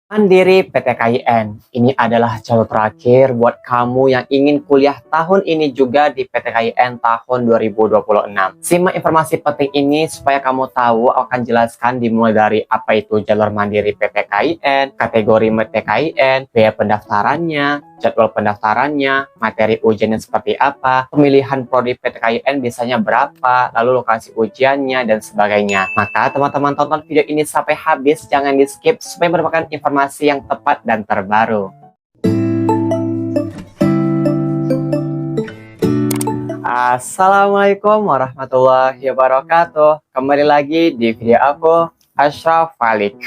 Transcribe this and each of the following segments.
Mandiri PTKIN, ini adalah jalur terakhir buat kamu yang ingin kuliah tahun ini juga di PTKIN tahun 2026. Simak informasi penting ini supaya kamu tahu, akan jelaskan dimulai dari apa itu jalur mandiri PTKIN, kategori PTKIN, biaya pendaftarannya, jadwal pendaftarannya, materi ujiannya seperti apa, pemilihan prodi PTKIN biasanya berapa, lalu lokasi ujiannya, dan sebagainya. Maka teman-teman tonton video ini sampai habis, jangan di skip supaya mendapatkan informasi yang tepat dan terbaru. Assalamualaikum warahmatullahi wabarakatuh. Kembali lagi di video aku, Ashraf Falik.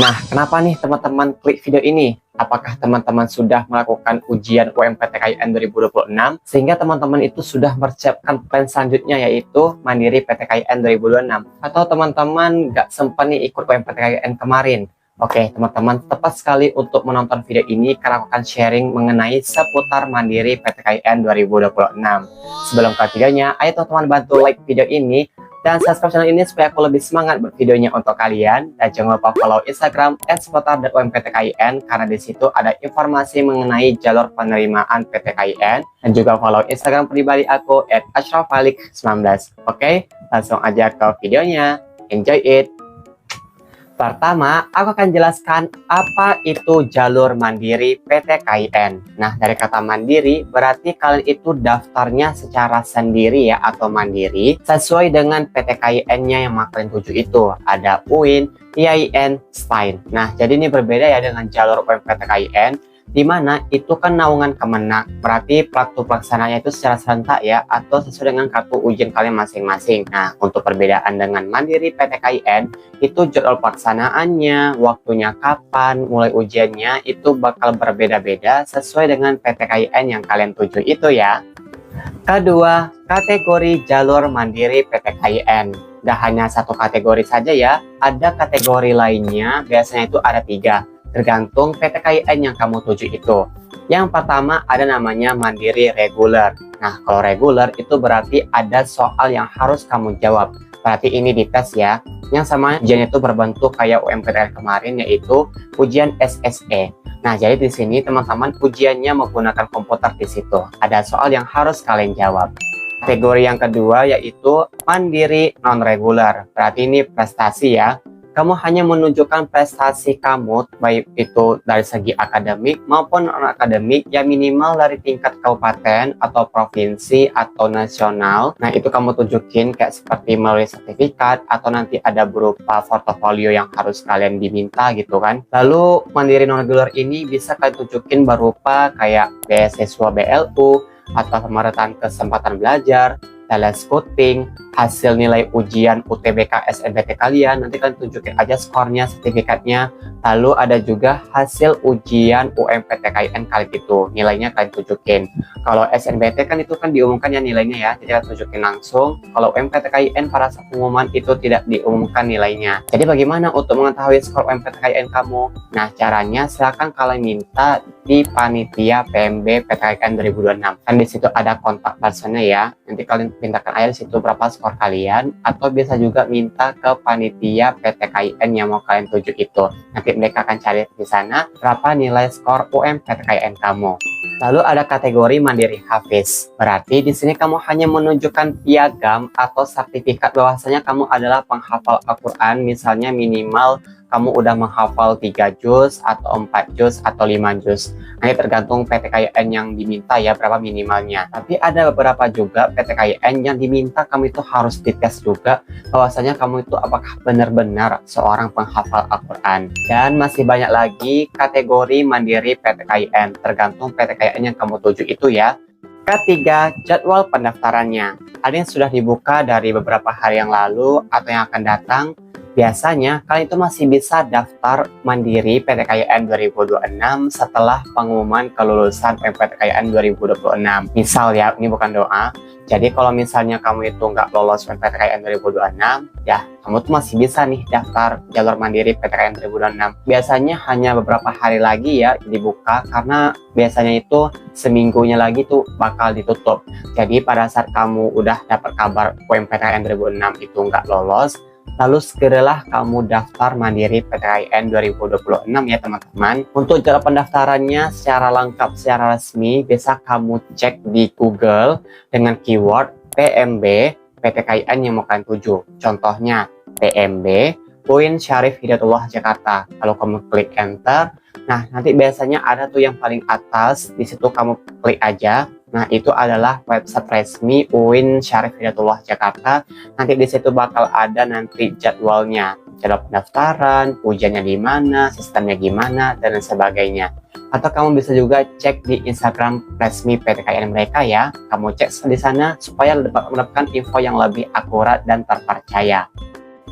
Nah, kenapa nih teman-teman klik video ini? Apakah teman-teman sudah melakukan ujian UMPTKIN 2026 sehingga teman-teman itu sudah mempersiapkan plan selanjutnya, yaitu Mandiri PTKIN 2026, atau teman-teman nggak sempat nih ikut UMPTKIN kemarin? Oke, teman-teman, tepat sekali untuk menonton video ini karena aku akan sharing mengenai seputar Mandiri PTKIN 2026. Sebelum ke videonya, ayo teman-teman bantu like video ini dan subscribe channel ini supaya aku lebih semangat buat videonya untuk kalian. Dan jangan lupa follow Instagram @seputar.umptkIN karena di situ ada informasi mengenai jalur penerimaan PTKIN, dan juga follow Instagram pribadi aku @ashrafalik19. Oke, langsung aja ke videonya. Enjoy it. Pertama, aku akan jelaskan apa itu jalur mandiri PTKIN. Nah, dari kata mandiri berarti kalian itu daftarnya secara sendiri ya, atau mandiri sesuai dengan PTKIN-nya yang kalian tuju itu. Ada UIN, IAIN, STAIN. Nah, jadi ini berbeda ya dengan jalur UMPTKIN, di mana itu kan naungan Kemenak, berarti waktu pelaksananya itu secara serentak ya, atau sesuai dengan kartu ujian kalian masing-masing. Nah, untuk perbedaan dengan mandiri PTKIN, itu jadwal pelaksanaannya, waktunya kapan, mulai ujiannya itu bakal berbeda-beda sesuai dengan PTKIN yang kalian tuju itu ya. Kedua, kategori jalur mandiri PTKIN. Gak hanya satu kategori saja ya, ada kategori lainnya, biasanya itu ada 3. Tergantung PTKIN yang kamu tuju itu. Yang pertama ada namanya mandiri reguler. Nah, kalau reguler itu berarti ada soal yang harus kamu jawab. Berarti ini dites ya. Yang sama ujian itu berbentuk kayak UMPTN kemarin, yaitu ujian SSE. Nah, jadi di sini teman-teman ujiannya menggunakan komputer di situ. Ada soal yang harus kalian jawab. Kategori yang kedua yaitu mandiri non-reguler. Berarti ini prestasi ya. Kamu hanya menunjukkan prestasi kamu, baik itu dari segi akademik maupun non-akademik, ya minimal dari tingkat kabupaten atau provinsi atau nasional. Nah, itu kamu tunjukin kayak seperti melalui sertifikat, atau nanti ada berupa portofolio yang harus kalian diminta gitu kan. Lalu mandiri non-regular ini bisa kalian tunjukin berupa kayak beasiswa BLU, atau pemerataan kesempatan belajar, telescouting, hasil nilai ujian UTBK SNBT kalian, nanti kalian tunjukin aja skornya, sertifikatnya. Lalu ada juga hasil ujian UMPTKIN kali itu, nilainya kalian tunjukin. Kalau SNBT kan itu kan diumumkan ya nilainya ya, jadi kalian tunjukin langsung. Kalau UMPTKIN pada saat pengumuman itu tidak diumumkan nilainya. Jadi bagaimana untuk mengetahui skor UMPTKIN kamu? Nah, caranya silakan kalian minta di panitia PMB PTKIN 2026. Kan di situ ada kontak personnya ya. Nanti kalian mintakan aja di situ berapa skor kalian, atau bisa juga minta ke panitia PTKIN yang mau kalian tuju itu. Nanti mereka akan cari di sana berapa nilai skor UMPTKIN kamu. Lalu ada kategori mandiri hafiz. Berarti di sini kamu hanya menunjukkan piagam atau sertifikat bahwasanya kamu adalah penghafal Al-Quran, misalnya minimal kamu udah menghafal 3 juz atau 4 juz atau 5 juz. Nah, ini tergantung PTKIN yang diminta ya, berapa minimalnya. Tapi ada beberapa juga PTKIN yang diminta kamu itu harus dites juga bahwasanya kamu itu apakah benar-benar seorang penghafal Al-Quran. Dan masih banyak lagi kategori mandiri PTKIN, tergantung PTKIN yang kamu tuju itu ya. Ketiga, jadwal pendaftarannya. Ada yang sudah dibuka dari beberapa hari yang lalu atau yang akan datang. Biasanya kalian itu masih bisa daftar mandiri PTKIN 2026 setelah pengumuman kelulusan PTKIN 2026. Misal ya, ini bukan doa. Jadi kalau misalnya kamu itu nggak lolos PTKIN 2026, ya kamu tuh masih bisa nih daftar jalur mandiri PTKIN 2026. Biasanya hanya beberapa hari lagi ya dibuka, karena biasanya itu seminggunya lagi tuh bakal ditutup. Jadi pada saat kamu udah dapat kabar UMPTKIN 2026 itu nggak lolos, lalu segeralah kamu daftar mandiri PTKIN 2026 ya teman-teman. Untuk cara pendaftarannya secara lengkap, secara resmi, bisa kamu cek di Google dengan keyword PMB PTKIN yang mau kalian tuju. Contohnya PMB UIN Syarif Hidayatullah Jakarta. Kalau kamu klik enter, nah nanti biasanya ada tuh yang paling atas, di situ kamu klik aja. Nah, itu adalah website resmi UIN Syarif Hidayatullah Jakarta. Nanti di situ bakal ada nanti jadwalnya, jadwal pendaftaran, ujiannya di mana, sistemnya gimana, dan sebagainya. Atau kamu bisa juga cek di Instagram resmi PTKIN mereka ya. Kamu cek di sana supaya dapat mendapatkan info yang lebih akurat dan terpercaya.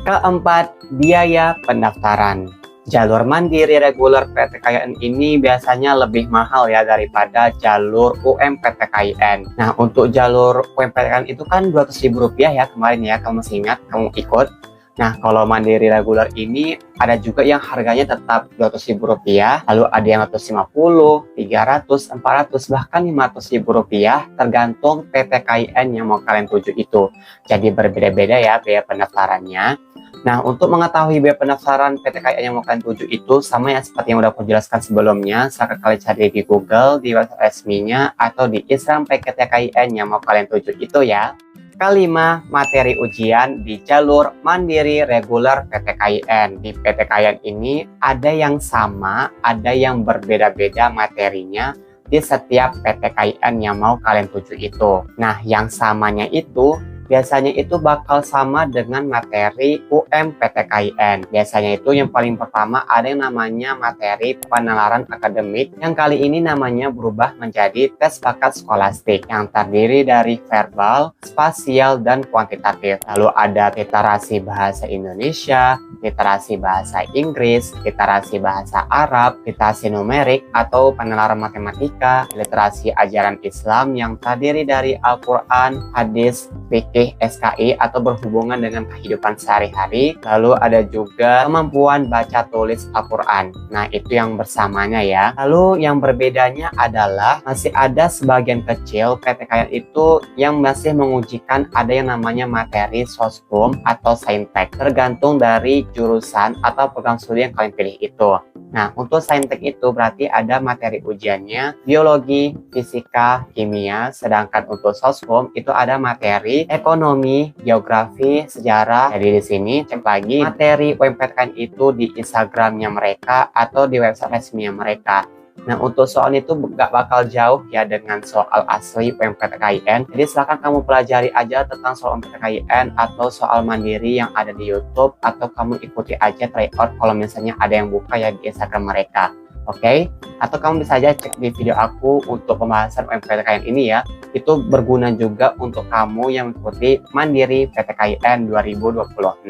Keempat, biaya pendaftaran. Jalur mandiri reguler PTKIN ini biasanya lebih mahal ya daripada jalur UMPTKIN. Nah, untuk jalur UMPTKIN itu kan Rp200.000 ya kemarin ya, kamu masih ingat, kamu ikut. Nah, kalau mandiri reguler ini ada juga yang harganya tetap Rp200.000, lalu ada yang 150, 300, 400, bahkan Rp500.000 tergantung PTKIN yang mau kalian tuju itu. Jadi berbeda-beda ya biaya pendaftarannya. Nah, untuk mengetahui biaya pendaftaran PTKIN yang mau kalian tuju itu sama ya seperti yang udah aku jelaskan sebelumnya. Silahkan kalian cari di Google, di website resminya, atau di Instagram PTKIN yang mau kalian tuju itu ya. Kelima, materi ujian di jalur mandiri reguler PTKIN. Di PTKIN ini ada yang sama, ada yang berbeda-beda materinya di setiap PTKIN yang mau kalian tuju itu. Nah, yang samanya itu biasanya itu bakal sama dengan materi UMPTKIN. Biasanya itu yang paling pertama ada yang namanya materi penalaran akademik, yang kali ini namanya berubah menjadi tes bakat skolastik yang terdiri dari verbal, spasial, dan kuantitatif. Lalu ada literasi bahasa Indonesia, literasi bahasa Inggris, literasi bahasa Arab, literasi numerik atau penalaran matematika, literasi ajaran Islam yang terdiri dari Al-Quran, hadis, fikih, SKI atau berhubungan dengan kehidupan sehari-hari. Lalu ada juga kemampuan baca tulis Al-Quran. Nah, itu yang bersamanya ya. Lalu yang berbedanya adalah masih ada sebagian kecil PTKIN itu yang masih mengujikan ada yang namanya materi soshum atau saintek, tergantung dari jurusan atau program studi yang kalian pilih itu. Nah, untuk saintek itu berarti ada materi ujiannya biologi, fisika, kimia, sedangkan untuk soshum itu ada materi ekonomi, geografi, sejarah. Jadi di sini cek lagi materi UMPTKIN itu di Instagramnya mereka atau di website resminya mereka. Nah, untuk soal itu gak bakal jauh ya dengan soal asli UMPTKIN. Jadi silahkan kamu pelajari aja tentang soal UMPTKIN atau soal mandiri yang ada di YouTube, atau kamu ikuti aja tryout kalau misalnya ada yang buka ya di Instagram mereka. Oke? Atau kamu bisa aja cek di video aku untuk pembahasan UMPTKIN ini ya. Itu berguna juga untuk kamu yang mengikuti mandiri PTKIN 2026.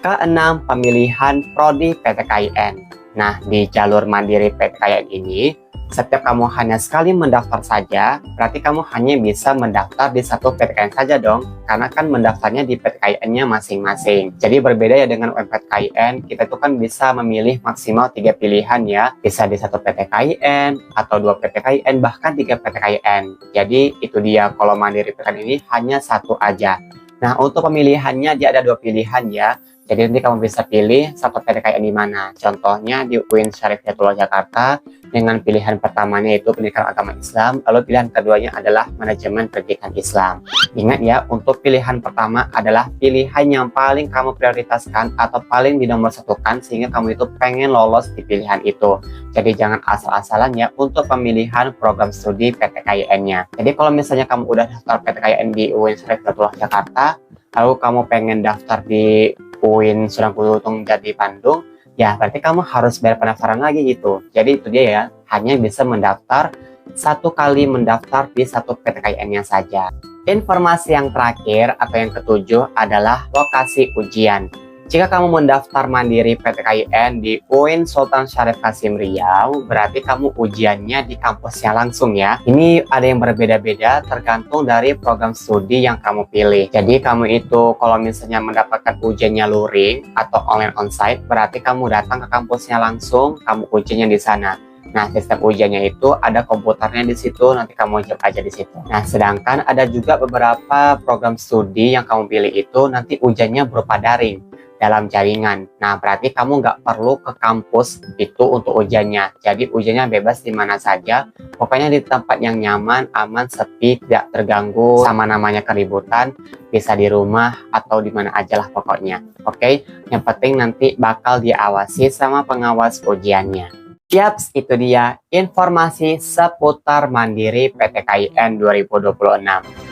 Keenam, pemilihan prodi PTKIN. Nah, di jalur mandiri PTKIN ini, setiap kamu hanya sekali mendaftar saja, berarti kamu hanya bisa mendaftar di satu PTKIN saja dong, karena kan mendaftarnya di PTKIN-nya masing-masing. Jadi berbeda ya dengan UMPTKIN, kita itu kan bisa memilih maksimal 3 pilihan ya, bisa di satu PTKIN, atau 2 PTKIN, bahkan 3 PTKIN. Jadi itu dia, kalau mandiri PTKIN ini hanya satu aja. Nah, untuk pemilihannya dia ada 2 pilihan ya. Jadi nanti kamu bisa pilih satu PTKIN di mana. Contohnya di UIN Syarif Hidayatullah Jakarta dengan pilihan pertamanya itu pendidikan agama Islam, lalu pilihan keduanya adalah manajemen pendidikan Islam. Ingat ya, untuk pilihan pertama adalah pilihan yang paling kamu prioritaskan atau paling dinomorsatukan sehingga kamu itu pengen lolos di pilihan itu. Jadi jangan asal-asalan ya untuk pemilihan program studi PTKIN-nya. Jadi kalau misalnya kamu udah daftar PTKIN di UIN Syarif Hidayatullah Jakarta, lalu kamu pengen daftar di UIN Sunan Kudus Jati Bandung, ya berarti kamu harus bayar pendaftaran lagi gitu. Jadi itu dia ya, hanya bisa mendaftar satu kali mendaftar di satu PTKIN-nya saja. Informasi yang terakhir atau yang ketujuh adalah lokasi ujian. Jika kamu mendaftar mandiri PTKIN di UIN Sultan Syarif Qasim Riau, berarti kamu ujiannya di kampusnya langsung ya. Ini ada yang berbeda-beda tergantung dari program studi yang kamu pilih. Jadi kamu itu kalau misalnya mendapatkan ujiannya luring atau online onsite, berarti kamu datang ke kampusnya langsung, kamu ujiannya di sana. Nah, sistem ujiannya itu ada komputernya di situ, nanti kamu jawab aja di situ. Nah, sedangkan ada juga beberapa program studi yang kamu pilih itu nanti ujiannya berupa daring. dalam jaringan. Nah, berarti kamu nggak perlu ke kampus itu untuk ujiannya. Jadi ujiannya bebas di mana saja. Pokoknya di tempat yang nyaman, aman, sepi, tidak terganggu sama namanya keributan. Bisa di rumah atau di mana aja lah pokoknya. Oke, yang penting nanti bakal diawasi sama pengawas ujiannya. Siap, itu dia informasi seputar Mandiri PTKIN 2026.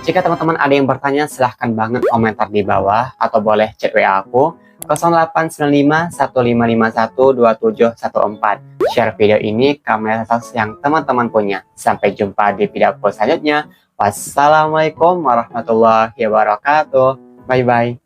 Jika teman-teman ada yang bertanya, silahkan banget komentar di bawah atau boleh chat WA aku 0895 1551 2714. Share video ini ke medsos yang teman-teman punya. Sampai jumpa di video selanjutnya. Wassalamualaikum warahmatullahi wabarakatuh. Bye-bye.